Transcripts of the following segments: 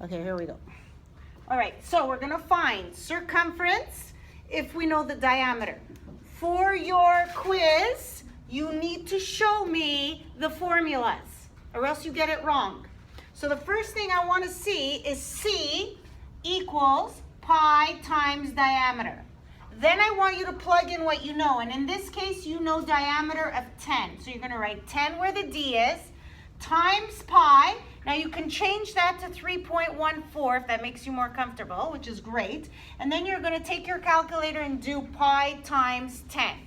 Okay, here we go. All right, so we're gonna find circumference if we know the diameter. For your quiz, you need to show me the formulas or else you get it wrong. So the first thing I wanna see is C equals pi times diameter. Then I want you to plug in what you know, and in this case, you know diameter of 10. So you're gonna write 10 where the D is, times pi. Now you can change that to 3.14 if that makes you more comfortable, which is great. And then you're gonna take your calculator and do pi times 10,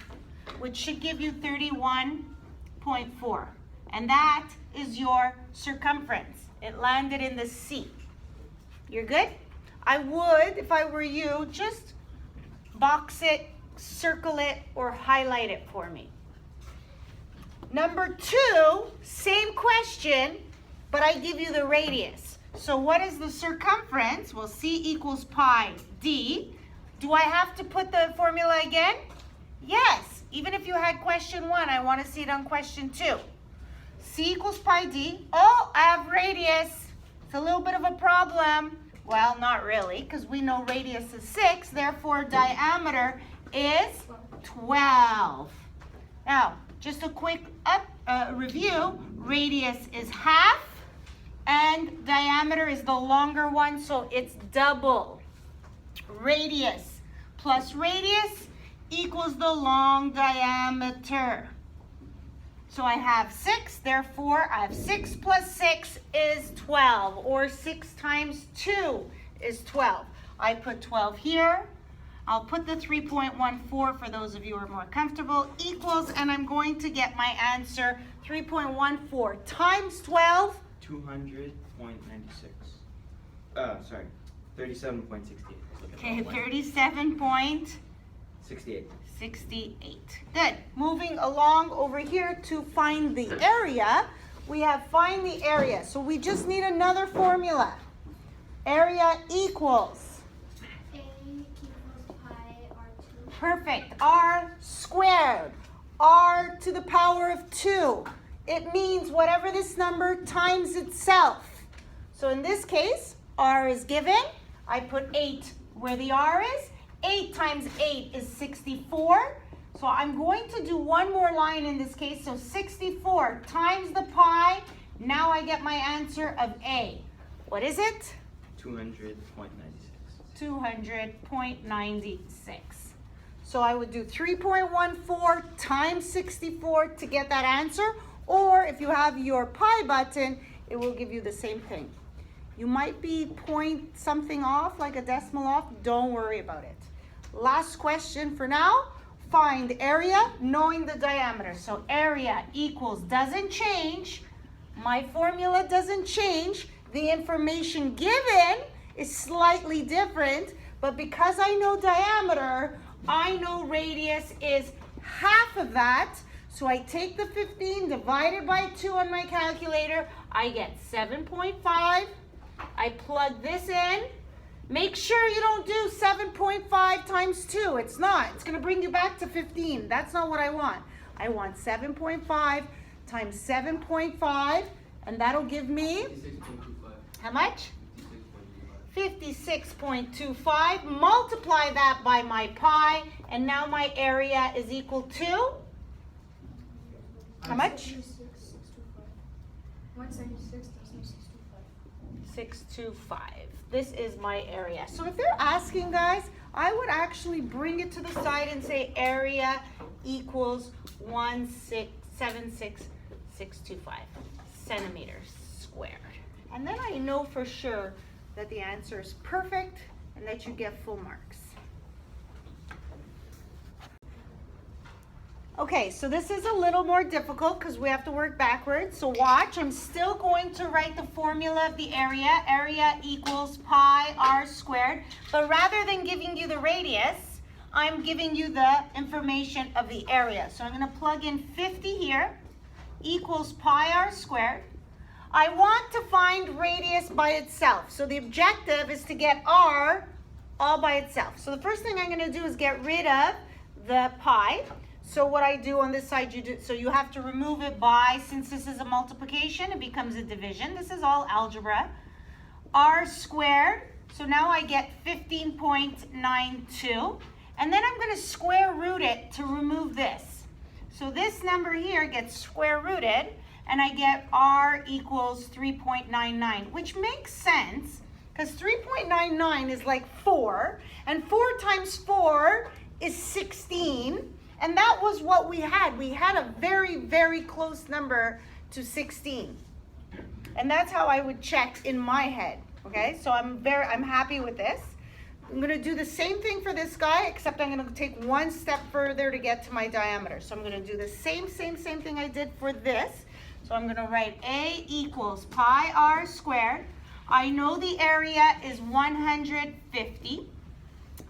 which should give you 31.4. And that is your circumference. It landed in the C. You're good? I would, if I were you, just box it, circle it, or highlight it for me. Number 2, same question, but I give you the radius. So what is the circumference? Well, C equals pi d. Do I have to put the formula again? Yes. Even if you had question 1, I want to see it on question 2. C equals pi d. Oh, I have radius. It's a little bit of a problem. Well, not really, because we know radius is 6, therefore diameter is 12. Now, just a quick review. Radius is half, and diameter is the longer one, so it's double. Radius plus radius equals the long diameter. So I have 6, therefore I have 6 plus 6 is 12, or 6 times 2 is 12. I put 12 here. I'll put the 3.14 for those of you who are more comfortable, equals, and I'm going to get my answer, 3.14 times 12. 200.96. Sorry, 37.68. Okay, 37.68. 68. Good. Moving along over here to find the area. We have find the area. So we just need another formula. Area equals. A equals pi r2. Perfect. R squared. R to the power of 2. It means whatever this number times itself. So in this case, R is given. I put 8 where the R is. 8 times 8 is 64. So I'm going to do one more line in this case. So 64 times the pi. Now I get my answer of A. What is it? 200.96. 200.96. So I would do 3.14 times 64 to get that answer. Or if you have your pi button, it will give you the same thing. You might be point something off, like a decimal off. Don't worry about it. Last question for now. Find area knowing the diameter. So area equals doesn't change. My formula doesn't change. The information given is slightly different, but because I know diameter, I know radius is half of that. So I take the 15 divided by 2 on my calculator. I get 7.5. I plug this in. Make sure you don't do 7.5 times 2. It's not. It's going to bring you back to 15. That's not what I want. I want 7.5 times 7.5, and that'll give me, how much? 56.25. Multiply that by my pi, and now my area is equal to, how much? 176 does 625. This is my area. So if they're asking, guys, I would actually bring it to the side and say area equals 1676625 centimeters squared. And then I know for sure that the answer is perfect and that you get full marks. Okay, so this is a little more difficult because we have to work backwards. So watch, I'm still going to write the formula of the area. Area equals pi r squared. But rather than giving you the radius, I'm giving you the information of the area. So I'm going to plug in 50 here, equals pi r squared. I want to find radius by itself. So the objective is to get r all by itself. So the first thing I'm going to do is get rid of the pi. So what I do on this side, you have to remove it by, since this is a multiplication, it becomes a division. This is all algebra. r squared. So now I get 15.92. And then I'm going to square root it to remove this. So this number here gets square rooted, and I get r equals 3.99, which makes sense because 3.99 is like 4, and 4 times 4 is 16, and that was what we had. We had a very, very close number to 16. And that's how I would check in my head, okay? So I'm happy with this. I'm going to do the same thing for this guy, except I'm going to take one step further to get to my diameter. So I'm going to do the same thing I did for this. So I'm going to write A equals pi r squared. I know the area is 150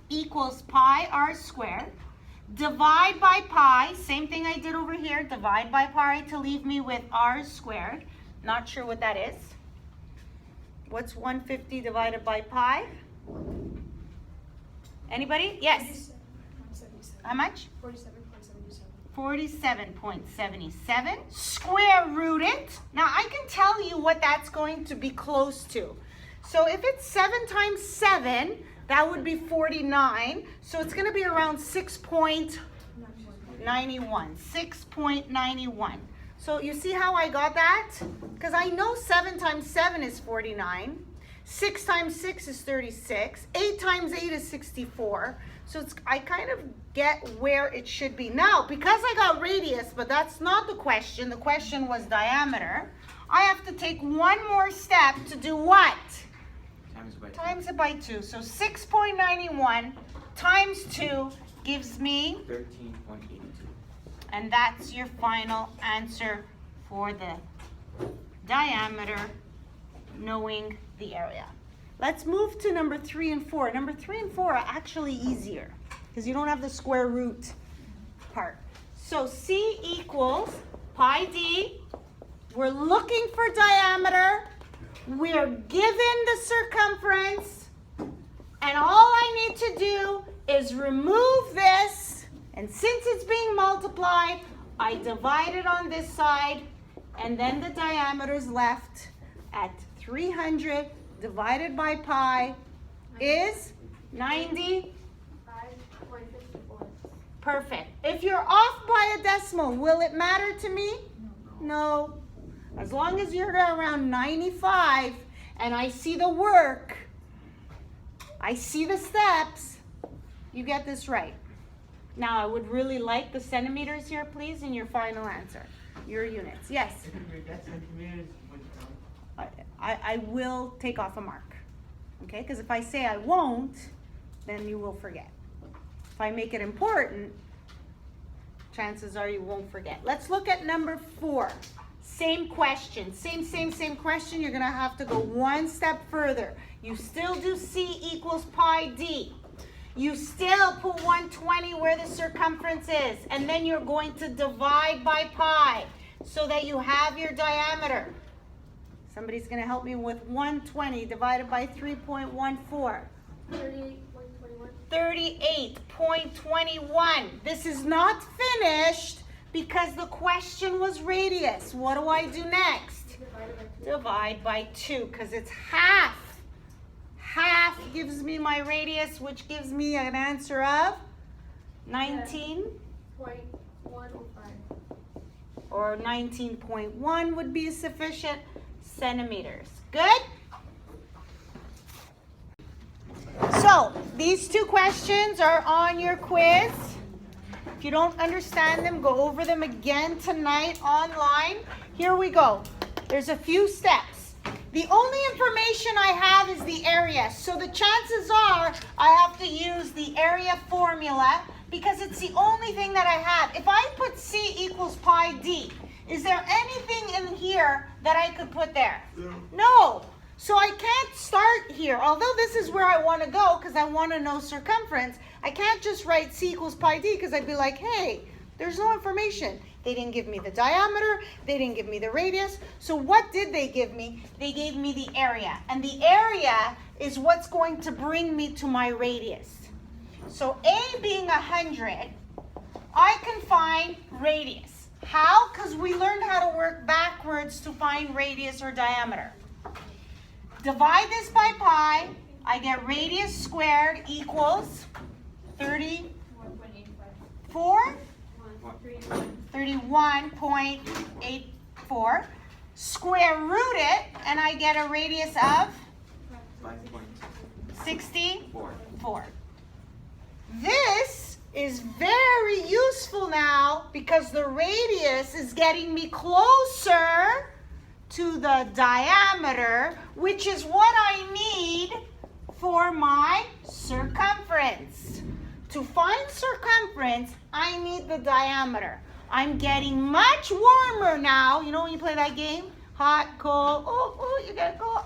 equals pi r squared. Divide by pi, same thing I did over here. Divide by pi to leave me with r squared. Not sure what that is. What's 150 divided by pi? Anybody? Yes. 47.77. How much? 47.77. 47.77. Square root it. Now I can tell you what that's going to be close to. So if it's 7 times 7, that would be 49. So it's going to be around 6.91. 6.91. So you see how I got that? Because I know 7 times 7 is 49. 6 times 6 is 36. 8 times 8 is 64. So I kind of get where it should be. Now, because I got radius, but that's not the question. The question was diameter. I have to take one more step to do what? Times it by 2. Times it by 2. So 6.91 times 2 gives me, 13.82. and that's your final answer for the diameter, knowing the area. Let's move to number 3 and 4. Number 3 and 4 are actually easier because you don't have the square root part. So C equals pi d. We're looking for diameter. We're given the circumference. And all I need to do is remove this. And since it's being multiplied, I divide it on this side. And then the diameter is left at 300 divided by pi is 90. 5.54. Perfect. If you're off by a decimal, will it matter to me? No. As long as you're around 95 and I see the work, I see the steps, you get this right. Now, I would really like the centimeters here, please, in your final answer. Your units. Yes? If you forget centimeters, would you count? I will take off a mark, okay? Because if I say I won't, then you will forget. If I make it important, chances are you won't forget. Let's look at number 4. Same question, same question. You're gonna have to go one step further. You still do C equals pi d. You still put 120 where the circumference is, and then you're going to divide by pi so that you have your diameter. Somebody's going to help me with 120 divided by 3.14. 38.21. 38.21. This is not finished because the question was radius. What do I do next? Divided by 2. Divide by 2 because it's half. Half gives me my radius, which gives me an answer of 19. 0.105. Or 19.1 would be sufficient centimeters. Good? So, these 2 questions are on your quiz. If you don't understand them, go over them again tonight online. Here we go. There's a few steps. The only information I have is the area. So the chances are I have to use the area formula because it's the only thing that I have. If I put C equals pi d, is there anything in here that I could put there? No. So I can't start here. Although this is where I want to go because I want to know circumference, I can't just write C equals pi d because I'd be like, hey, there's no information. They didn't give me the diameter. They didn't give me the radius. So what did they give me? They gave me the area. And the area is what's going to bring me to my radius. So A being 100, I can find radius. How? Because we learned how to work backwards to find radius or diameter. Divide this by pi. I get radius squared equals 34, 31.84. Square root it, and I get a radius of 64. This is very useful now because the radius is getting me closer to the diameter, which is what I need for my circumference. To find circumference, I need the diameter. I'm getting much warmer now. You know when you play that game? Hot, cold, oh, you gotta go,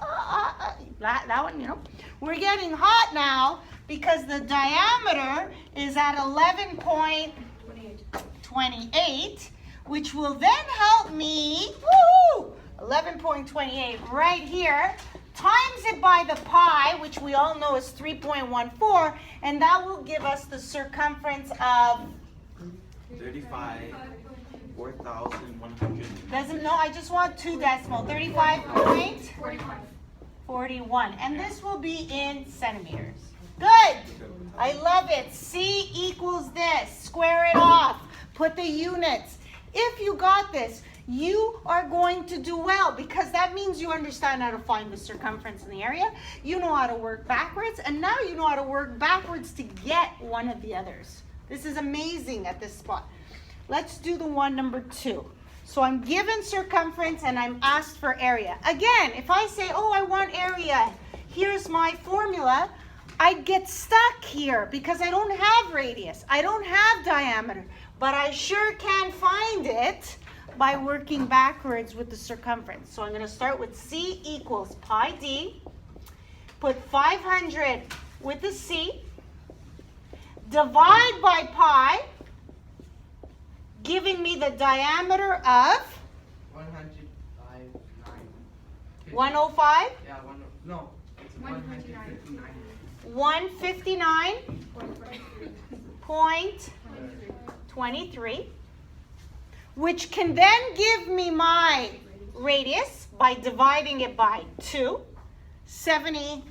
that one, you know. We're getting hot now because the diameter is at 11.28, which will then help me, 11.28 right here, times it by the pi, which we all know is 3.14, and that will give us the circumference of 4,100. doesn't know, I just want two decimal, 35.41. And this will be in centimeters. Good. I love it. C equals this. Square it off. Put the units. If you got this, you are going to do well because that means you understand how to find the circumference in the area. You know how to work backwards, and now you know how to work backwards to get one of the others. This is amazing at this spot. Let's do the one number 2. So I'm given circumference and I'm asked for area. Again, if I say, oh, I want area, here's my formula, I get stuck here because I don't have radius. I don't have diameter, but I sure can find it by working backwards with the circumference. So I'm going to start with C equals pi d, put 500 with the C, divide by pi, giving me the diameter of 105? Yeah, no, it's 159. 159.23, which can then give me my radius by dividing it by 2, 79.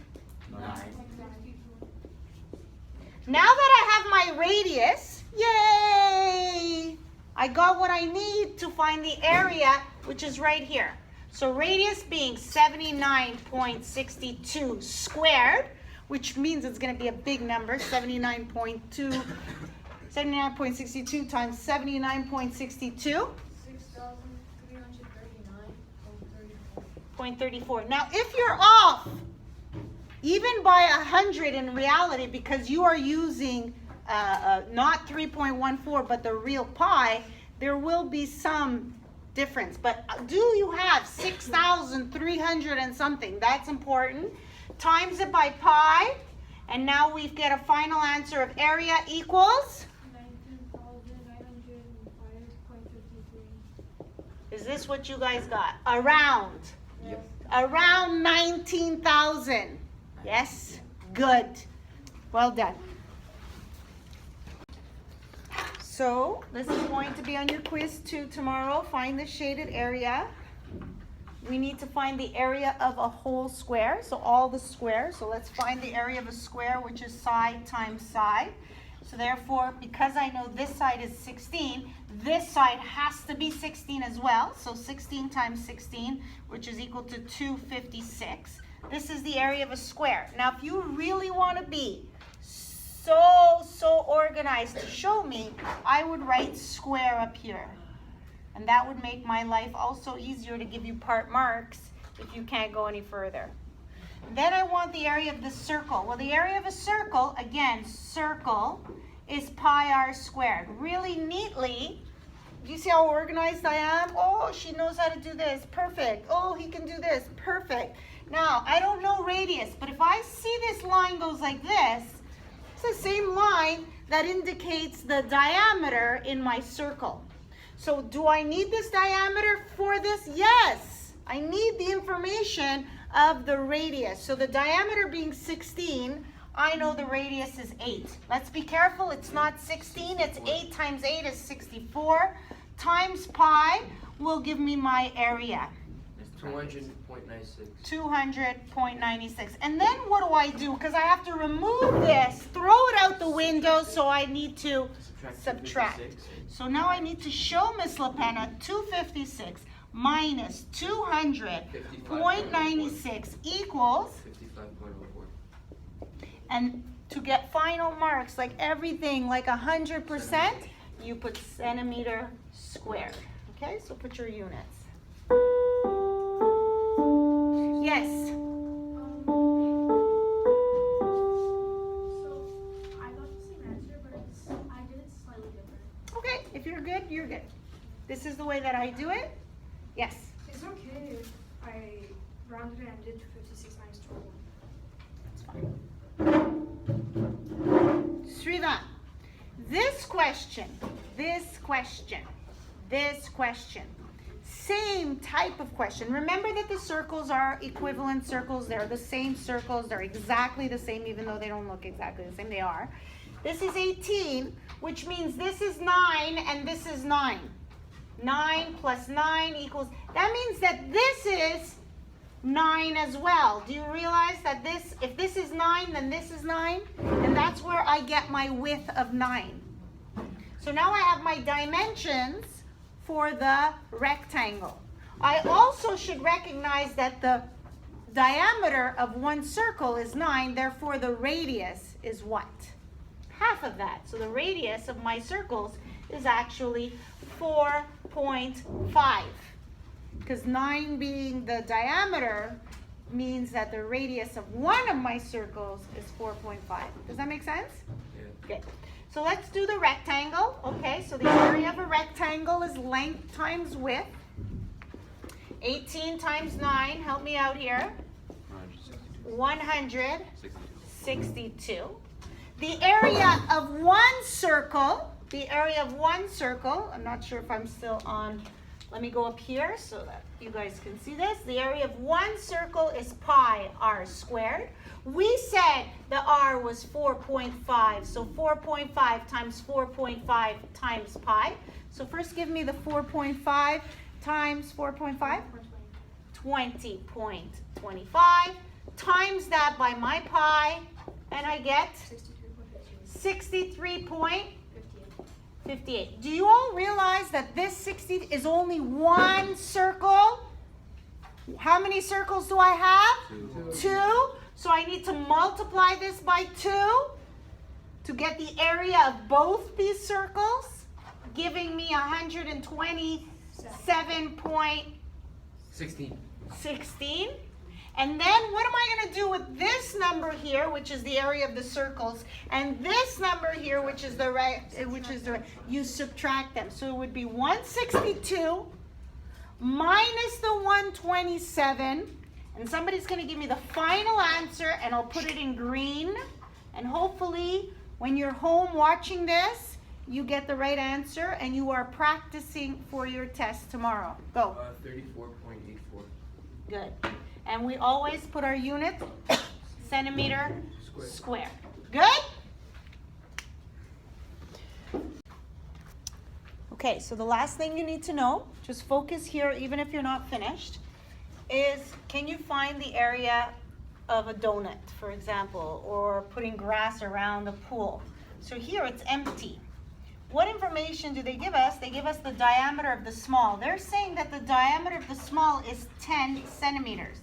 Now that I have my radius, yay! I got what I need to find the area, which is right here. So radius being 79.62 squared, which means it's going to be a big number, 79.62 times 79.62. 6,339.34. Now, if you're off, even by 100 in reality, because you are using not 3.14, but the real pi, there will be some difference. But do you have 6,300 and something? That's important. Times it by pi, and now we get a final answer of area equals? 19,905.53. Is this what you guys got? Around. Yep. Around 19,000. Yes? Good. Well done. So, this is going to be on your quiz too tomorrow. Find the shaded area. We need to find the area of a whole square, so all the squares. So let's find the area of a square, which is side times side. So therefore, because I know this side is 16, this side has to be 16 as well. So 16 times 16, which is equal to 256. This is the area of a square. Now, if you really want to be so organized to show me, I would write square up here. And that would make my life also easier to give you part marks if you can't go any further. Then I want the area of the circle. Well, the area of a circle, again, circle, is pi r squared. Really neatly, do you see how organized I am? Oh, she knows how to do this. Perfect. Oh, he can do this. Perfect. Now, I don't know radius, but if I see this line goes like this, it's the same line that indicates the diameter in my circle. So do I need this diameter for this? Yes. I need the information of the radius. So the diameter being 16, I know the radius is 8. Let's be careful. It's not 16. It's 8 times 8 is 64. Times pi will give me my area. 200.96. 200.96. And then what do I do? Because I have to remove this, throw it out the window, so I need to subtract. 256. So now I need to show Miss LaPena 256 minus 200.96 equals, 55.04. and to get final marks, like everything, like 100%, you put centimeter squared. Okay, so put your units. Yes. So I got the same answer, but I did it slightly different. Okay, if you're good, you're good. This is the way that I do it. Yes. It's okay if I rounded it and did 256 minus 21. Srivan, this question, same type of question. Remember that the circles are equivalent circles. They're the same circles. They're exactly the same, even though they don't look exactly the same. They are. This is 18, which means this is 9 and this is 9. 9 plus 9 equals, that means that this is 9 as well. Do you realize that this, if this is 9, then this is 9? And that's where I get my width of 9. So now I have my dimensions for the rectangle. I also should recognize that the diameter of one circle is 9, therefore the radius is what? Half of that. So the radius of my circles is actually 4.5. Because 9 being the diameter means that the radius of one of my circles is 4.5. Does that make sense? Yeah. Okay. So let's do the rectangle. Okay, so the area of a rectangle is length times width. 18 times 9, help me out here. 162. The area of one circle, I'm not sure if I'm still on, let me go up here so that you guys can see this. The area of one circle is pi r squared. We said the r was 4.5, so 4.5 times 4.5 times pi. So first give me the 4.5 times 4.5. 20.25 times that by my pi, and I get 63.58. Do you all realize that this 60 is only one circle? How many circles do I have? 2. So I need to multiply this by 2 to get the area of both these circles, giving me 127.16. And then what am I going to do with this number here, which is the area of the circles, and this number here, which is the you subtract them. So it would be 162 minus the 127, and somebody's going to give me the final answer, and I'll put it in green. And hopefully, when you're home watching this, you get the right answer, and you are practicing for your test tomorrow. Go. 34.84. Good. And we always put our units centimeter square. Good? Okay, so the last thing you need to know, just focus here even if you're not finished, is can you find the area of a donut, for example, or putting grass around a pool? So here it's empty. What information do they give us? They give us the diameter of the small. They're saying that the diameter of the small is 10 centimeters.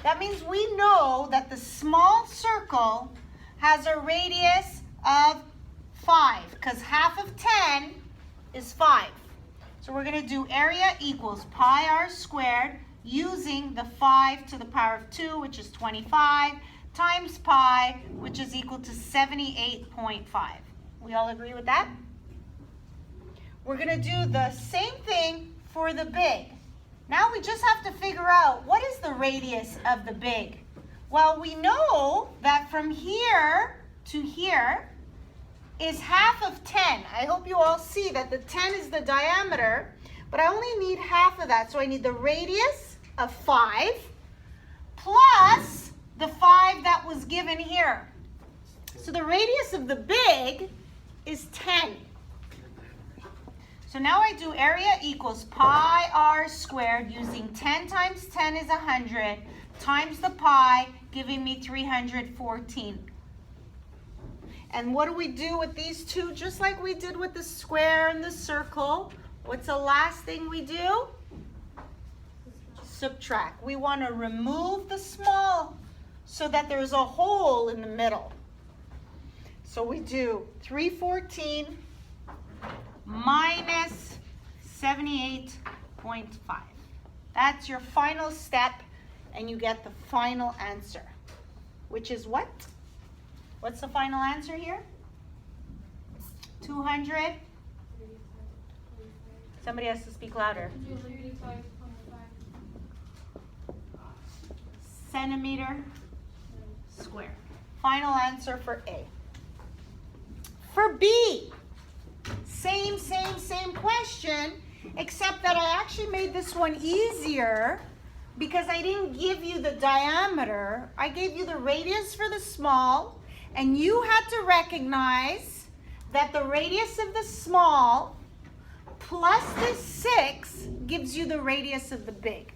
That means we know that the small circle has a radius of 5, because half of 10 is 5. So we're going to do area equals pi r squared using the 5 to the power of 2, which is 25, times pi, which is equal to 78.5. We all agree with that? We're going to do the same thing for the big. Now we just have to figure out what is the radius of the big. Well, we know that from here to here is half of 10. I hope you all see that the 10 is the diameter, but I only need half of that. So I need the radius of 5 plus the 5 that was given here. So the radius of the big is 10. So now I do area equals pi r squared using 10 times 10 is 100 times the pi, giving me 314. And what do we do with these two? Just like we did with the square and the circle. What's the last thing we do? Subtract. We want to remove the small so that there's a hole in the middle. So we do 314 minus 78.5. That's your final step, and you get the final answer, which is what? What's the final answer here? 200. Somebody has to speak louder. Centimeter squared. Final answer for A. For B, same question, except that I actually made this one easier because I didn't give you the diameter. I gave you the radius for the small, and you had to recognize that the radius of the small plus the 6 gives you the radius of the big.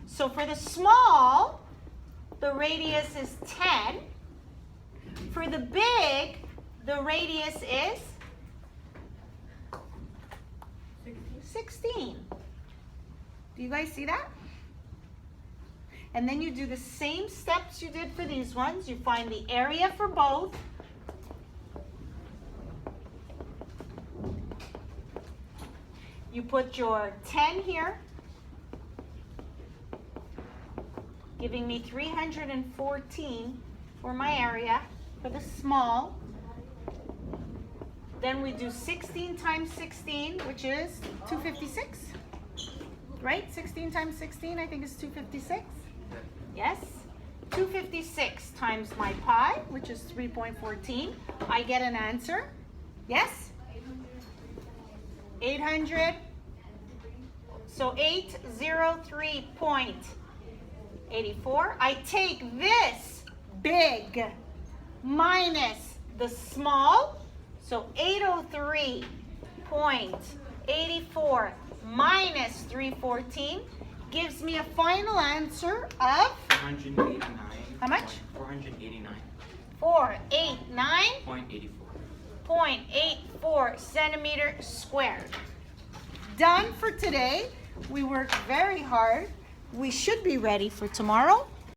So for the small, the radius is 10. For the big, the radius is 16. Do you guys see that? And then you do the same steps you did for these ones. You find the area for both. You put your 10 here, giving me 314 for my area for the small. Then we do 16 times 16, which is 256, right? 16 times 16, I think is 256. Yes? 256 times my pi, which is 3.14. I get an answer. Yes? 800. So 803.84. I take this big minus the small. So 803.84 minus 314 gives me a final answer of 489. How much? 489. 489.84 centimeters squared. Done for today. We worked very hard. We should be ready for tomorrow.